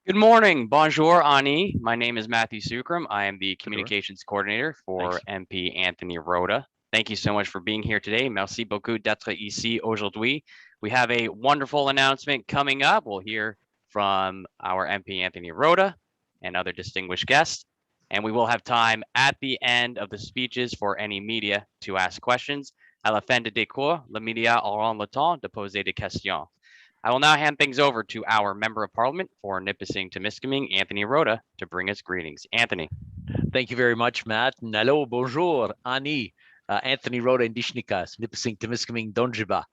Good morning. Bonjour, Ani. My name is Matthew Sukram. I am the Bonjour. communications coordinator for Thanks. MP Anthony Rhoda. Thank you so much for being here today. Merci beaucoup d'être ici aujourd'hui. We have a wonderful announcement coming up. We'll hear from our MP Anthony Rhoda and other distinguished guests. And we will have time at the end of the speeches for any media to ask questions. À la fin de décours, les médias auront le temps de poser des questions. I will now hand things over to our Member of Parliament for Nipissing to Miskaming, Anthony Rhoda, to bring us greetings. Anthony. Thank you very much, Matt. Hello, bonjour, Ani, Anthony Rhoda Indishnikas, Nipissing Temiskaming Donjiba.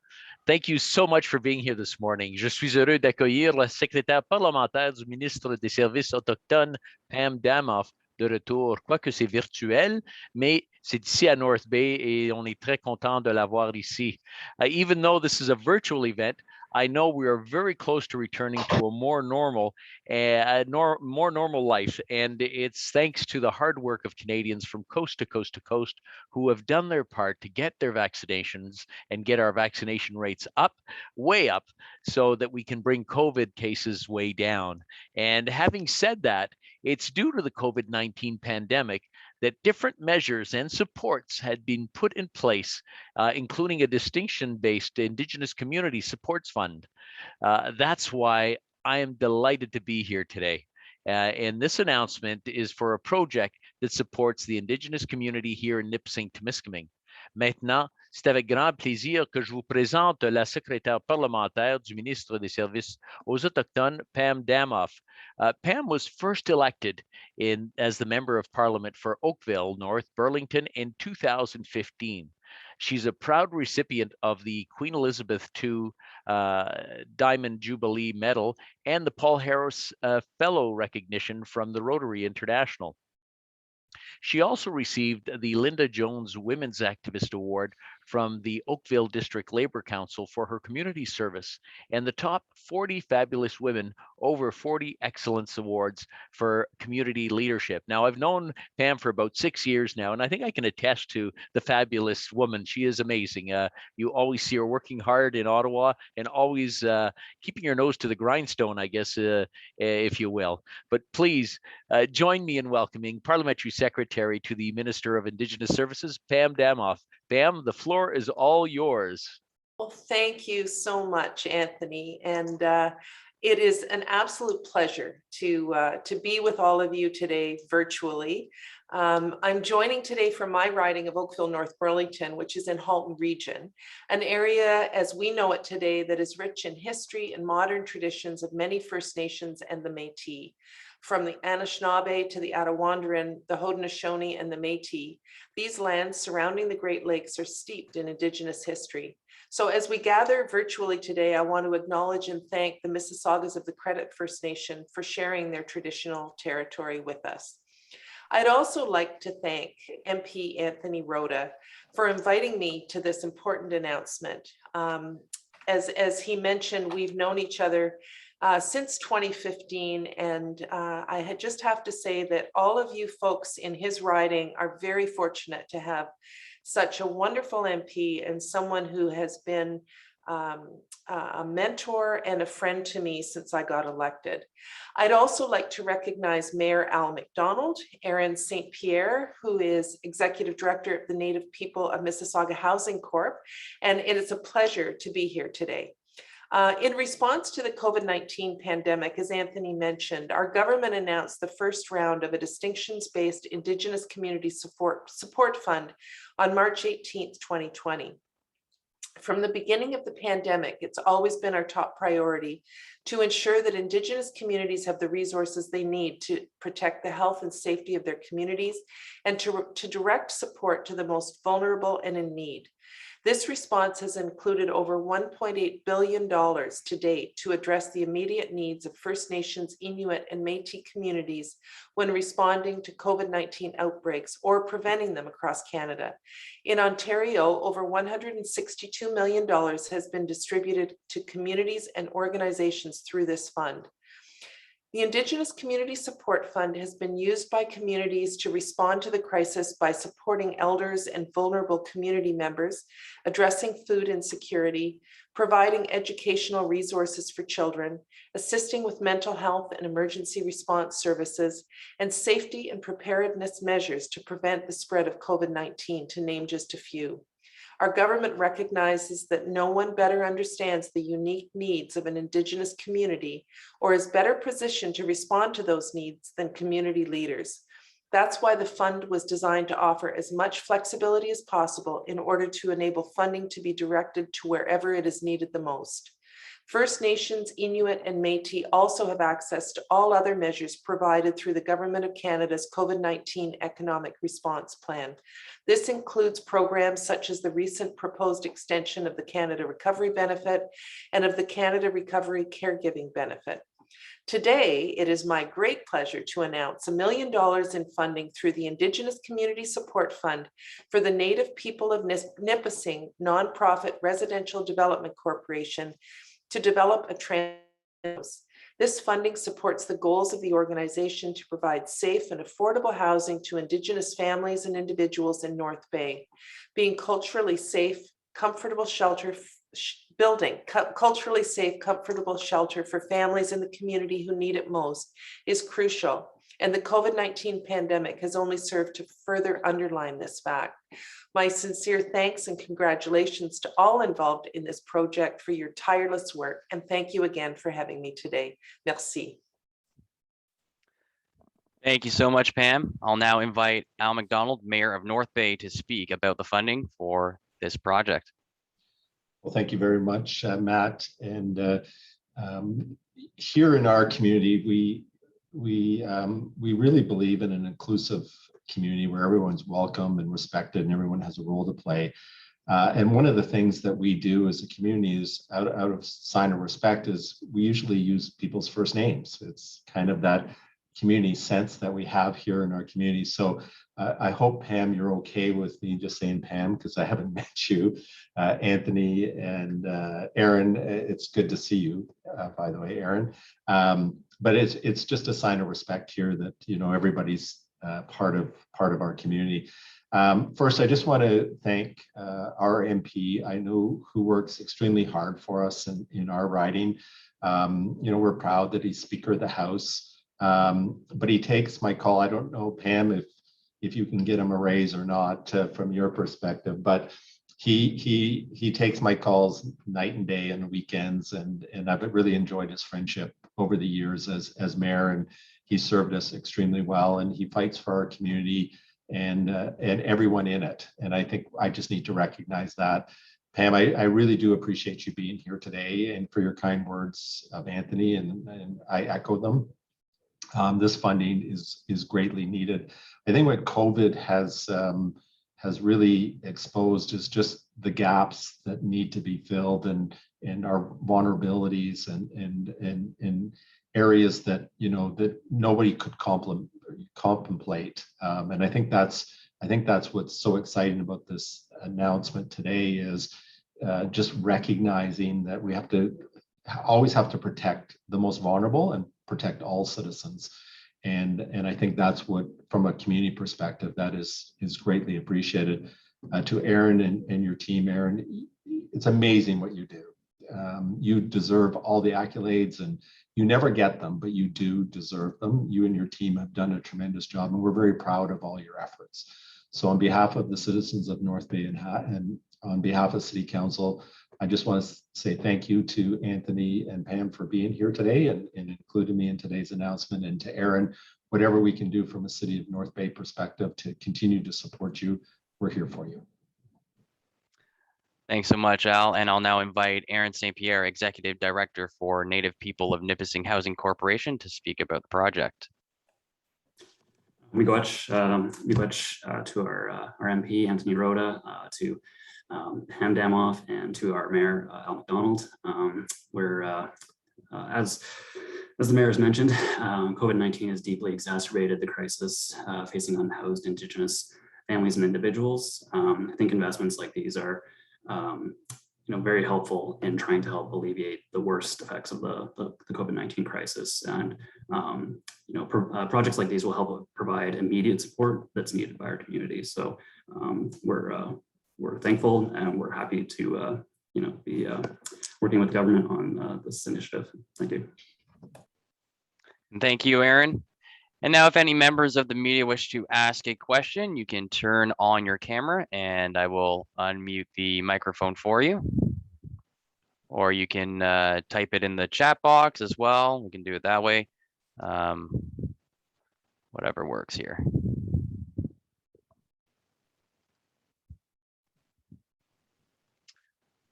Thank you so much for being here this morning. Je suis heureux d'accueillir la secrétaire parlementaire du ministre des Services autochtones, Pam Damoff, de retour. Quoique c'est virtuel, mais c'est ici à North Bay et on est très content de l'avoir ici. Even though this is a virtual event, I know we are very close to returning to a more normal life. And it's thanks to the hard work of Canadians from coast to coast to coast who have done their part to get their vaccinations and get our vaccination rates up, way up, so that we can bring COVID cases way down. And having said that, it's due to the COVID-19 pandemic that different measures and supports had been put in place, including a distinction-based Indigenous Community Supports Fund. That's why I am delighted to be here today. And this announcement is for a project that supports the Indigenous community here in Nipissing-Temiskaming. Maintenant, c'est avec grand plaisir que je vous présente la secrétaire parlementaire du ministre des Services aux Autochtones, Pam Damoff. Pam was first elected as the Member of Parliament for Oakville, North Burlington in 2015. She's a proud recipient of the Queen Elizabeth II Diamond Jubilee Medal and the Paul Harris Fellow recognition from the Rotary International. She also received the Linda Jones Women's Activist Award from the Oakville District Labor Council for her community service and the top 40 fabulous women over 40 excellence awards for community leadership. Now, I've known Pam for about 6 years now, and I think I can attest to the fabulous woman. She is amazing. You always see her working hard in Ottawa and always keeping her nose to the grindstone, I guess, if you will. But please join me in welcoming Parliamentary Secretary to the Minister of Indigenous Services, Pam Damoff. Pam, the floor is all yours. Well, thank you so much, Anthony. And it is an absolute pleasure to be with all of you today virtually. I'm joining today from my riding of Oakville, North Burlington, which is in Halton Region, an area as we know it today that is rich in history and modern traditions of many First Nations and the Métis. From the Anishinaabe to the Attawandaron, the Haudenosaunee, and the Métis, these lands surrounding the Great Lakes are steeped in Indigenous history. So as we gather virtually today, I want to acknowledge and thank the Mississaugas of the Credit First Nation for sharing their traditional territory with us. I'd also like to thank MP Anthony Rhoda for inviting me to this important announcement. As he mentioned, we've known each other since 2015, and I just have to say that all of you folks in his riding are very fortunate to have such a wonderful MP and someone who has been a mentor and a friend to me since I got elected. I'd also like to recognize Mayor Al McDonald, Erin St. Pierre, who is Executive Director of the Native People of Mississauga Housing Corp, and it is a pleasure to be here today. In response to the COVID-19 pandemic, as Anthony mentioned, our government announced the first round of a distinctions-based Indigenous Community Support Fund on March 18th, 2020. From the beginning of the pandemic, it's always been our top priority to ensure that Indigenous communities have the resources they need to protect the health and safety of their communities and to direct support to the most vulnerable and in need. This response has included over $1.8 billion to date to address the immediate needs of First Nations, Inuit, and Métis communities when responding to COVID-19 outbreaks or preventing them across Canada. In Ontario, over $162 million has been distributed to communities and organizations through this fund. The Indigenous Community Support Fund has been used by communities to respond to the crisis by supporting elders and vulnerable community members, addressing food insecurity, providing educational resources for children, assisting with mental health and emergency response services, and safety and preparedness measures to prevent the spread of COVID-19, to name just a few. Our government recognizes that no one better understands the unique needs of an Indigenous community or is better positioned to respond to those needs than community leaders. That's why the fund was designed to offer as much flexibility as possible in order to enable funding to be directed to wherever it is needed the most. First Nations, Inuit, and Métis also have access to all other measures provided through the Government of Canada's COVID-19 Economic Response Plan. This includes programs such as the recent proposed extension of the Canada Recovery Benefit and of the Canada Recovery Caregiving Benefit. Today, it is my great pleasure to announce $1 million in funding through the Indigenous Community Support Fund for the Native People of Nipissing Nonprofit Residential Development Corporation to develop a transit. This funding supports the goals of the organization to provide safe and affordable housing to Indigenous families and individuals in North Bay. Being culturally safe, comfortable shelter, culturally safe, comfortable shelter for families in the community who need it most is crucial. And the COVID-19 pandemic has only served to further underline this fact. My sincere thanks and congratulations to all involved in this project for your tireless work. And thank you again for having me today. Merci. Thank you so much, Pam. I'll now invite Al McDonald, Mayor of North Bay, to speak about the funding for this project. Well, thank you very much, Matt. And here in our community, we really believe in an inclusive community where everyone's welcome and respected and everyone has a role to play. And one of the things that we do as a community is out of sign of respect is we usually use people's first names. It's kind of that community sense that we have here in our community. So I hope, Pam, you're okay with me just saying Pam, because I haven't met you. Anthony and Aaron, it's good to see you, by the way, Aaron. But it's just a sign of respect here that, you know, everybody's part of our community. First, I just want to thank our MP, I know, who works extremely hard for us in our riding. You know, we're proud that he's Speaker of the House, but he takes my call. I don't know, Pam, if you can get him a raise or not from your perspective, but he takes my calls night and day and weekends, and I've really enjoyed his friendship over the years as mayor, and he served us extremely well, and he fights for our community and everyone in it. And I think I just need to recognize that. Pam, I really do appreciate you being here today and for your kind words of Anthony, and I echo them. This funding is greatly needed. I think what COVID has really exposed is just the gaps that need to be filled and our vulnerabilities and areas that, you know, that nobody could contemplate. And I think that's what's so exciting about this announcement today is just recognizing that we always have to protect the most vulnerable and protect all citizens. And I think that's what, from a community perspective, that is greatly appreciated. To Aaron and your team, Aaron, it's amazing what you do. You deserve all the accolades, and you never get them, but you do deserve them. You and your team have done a tremendous job, and we're very proud of all your efforts. So on behalf of the citizens of North Bay and on behalf of City Council, I just want to say thank you to Anthony and Pam for being here today and including me in today's announcement, and to Aaron, whatever we can do from a City of North Bay perspective to continue to support you, we're here for you. Thanks so much, Al. And I'll now invite Aaron St. Pierre, Executive Director for Native People of Nipissing Housing Corporation, to speak about the project. Miigwech to our MP, Anthony Rhoda, to Ham Damoff, and to our Mayor, Al McDonald. As the Mayor has mentioned, COVID-19 has deeply exacerbated the crisis facing unhoused Indigenous families and individuals. I think investments like these are very helpful in trying to help alleviate the worst effects of the COVID-19 crisis. And projects like these will help provide immediate support that's needed by our community. So we're thankful, and we're happy to be working with government on this initiative. Thank you. Thank you, Aaron. And now if any members of the media wish to ask a question, you can turn on your camera and I will unmute the microphone for you. Or you can type it in the chat box as well. We can do it that way. Whatever works here.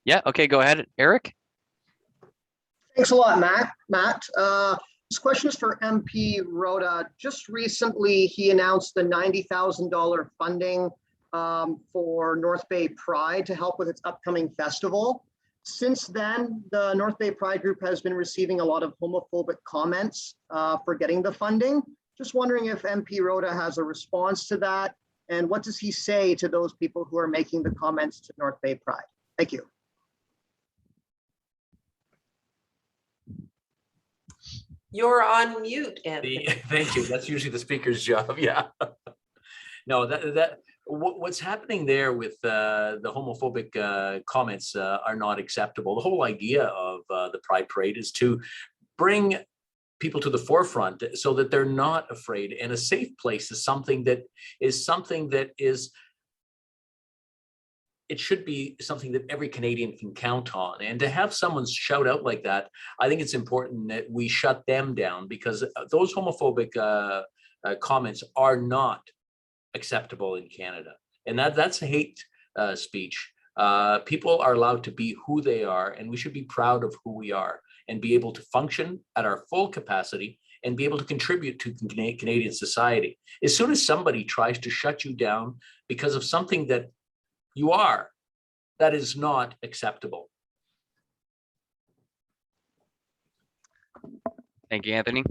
Yeah, okay, go ahead, Eric. Thanks a lot, Matt. This question is for MP Rhoda. Just recently, he announced the $90,000 funding for North Bay Pride to help with its upcoming festival. Since then, the North Bay Pride group has been receiving a lot of homophobic comments for getting the funding. Just wondering if MP Rhoda has a response to that, and what does he say to those people who are making the comments to North Bay Pride? Thank you. You're on mute, Anthony. Thank you. That's usually the speaker's job. Yeah. No, what's happening there with the homophobic comments are not acceptable. The whole idea of the Pride Parade is to bring people to the forefront so that they're not afraid, and a safe place is something that is it should be something that every Canadian can count on. And to have someone shout out like that, I think it's important that we shut them down, because those homophobic comments are not acceptable in Canada. And that's hate speech. People are allowed to be who they are, and we should be proud of who we are and be able to function at our full capacity and be able to contribute to Canadian society. As soon as somebody tries to shut you down because of something that you are, that is not acceptable. Thank you, Anthony.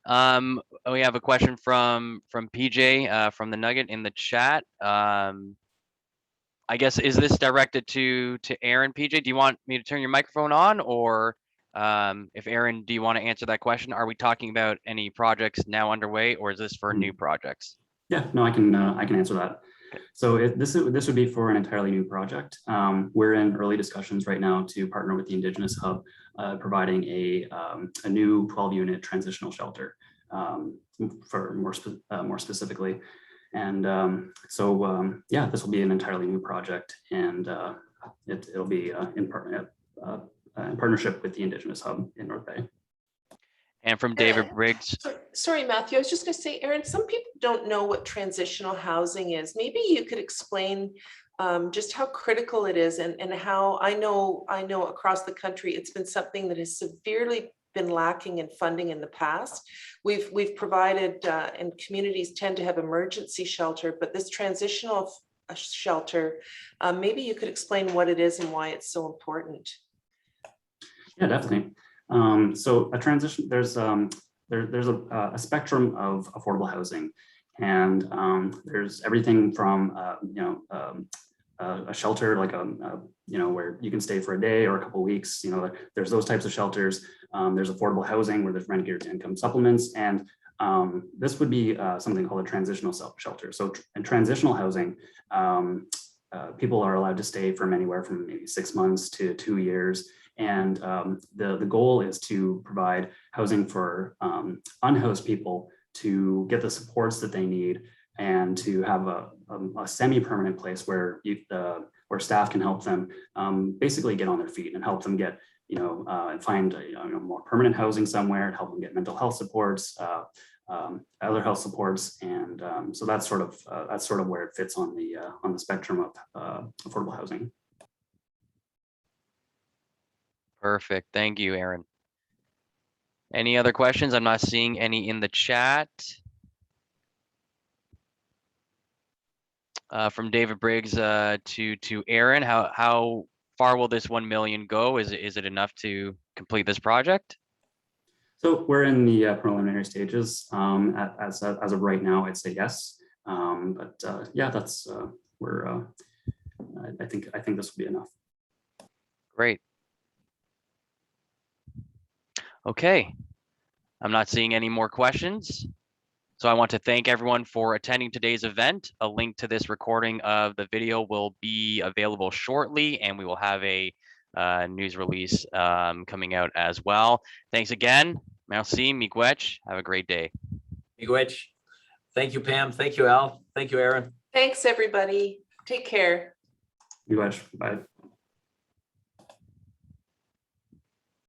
We have a question from PJ from the Nugget in the chat. I guess, is this directed to Aaron? PJ, do you want me to turn your microphone on, or if Aaron, do you want to answer that question? Are we talking about any projects now underway, or is this for new projects? Yeah, no, I can answer that. So this would be for an entirely new project. We're in early discussions right now to partner with the Indigenous Hub, providing a new 12-unit transitional shelter for more specifically. And yeah, this will be an entirely new project, and it'll be in partnership with the Indigenous Hub in North Bay. And from David Briggs. Sorry, Matthew, I was just going to say, Aaron, some people don't know what transitional housing is. Maybe you could explain just how critical it is, and how I know across the country it's been something that has severely been lacking in funding in the past. We've provided, and communities tend to have emergency shelter, but this transitional shelter, maybe you could explain what it is and why it's so important. Yeah, definitely. So a transition, there's a spectrum of affordable housing, and there's everything from a shelter like where you can stay for a day or a couple of weeks. There's those types of shelters. There's affordable housing where there's rent geared to income supplements, and this would be something called a transitional shelter. So in transitional housing, people are allowed to stay from anywhere from maybe 6 months to 2 years. And the goal is to provide housing for unhoused people to get the supports that they need, and to have a semi-permanent place where staff can help them basically get on their feet and help them get, find more permanent housing somewhere, to help them get mental health supports, other health supports, and so that's sort of where it fits on the spectrum of affordable housing. Perfect. Thank you, Aaron. Any other questions? I'm not seeing any in the chat. From David Briggs to Aaron, how far will this 1 million go? Is it enough to complete this project? So we're in the preliminary stages. As of right now, I'd say yes. But yeah, that's I think this will be enough. Great. Okay, I'm not seeing any more questions. So I want to thank everyone for attending today's event. A link to this recording of the video will be available shortly, and we will have a news release coming out as well. Thanks again. Merci, miigwech. Have a great day. Miigwech. Thank you, Pam. Thank you, Al. Thank you, Aaron. Thanks, everybody. Take care. Bye.